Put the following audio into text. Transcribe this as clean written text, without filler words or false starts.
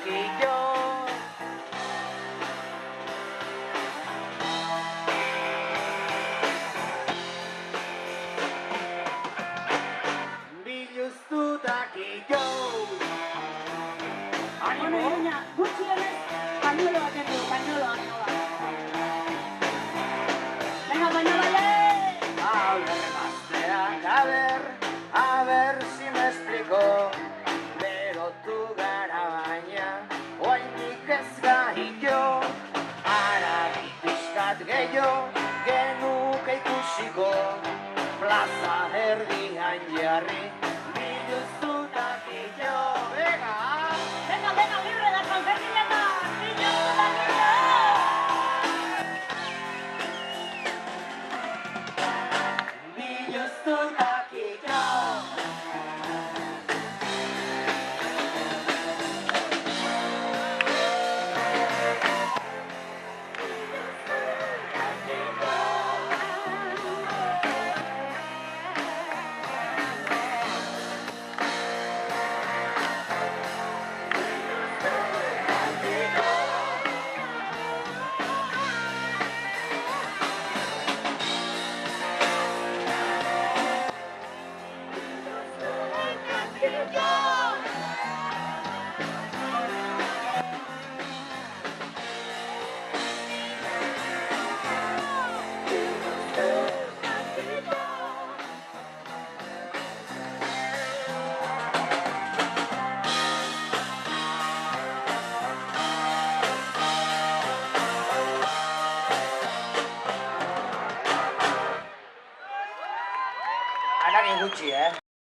takillo. Biluztu takillo. Bueno, Iruña, gutxienez, pañueloa kendu, pañueloa. Venga, pañueloa, A ver si me explico. Berotu gara baina, oainik ez gaillo. Haragi pixkat gehiago, genuke ikusiko. Plaza erdian jarri, biluztu takillo. Venga! venga, venga, libre de San Fermineta, biluztu takillo. Biluztu takillo. Haragi gutxi,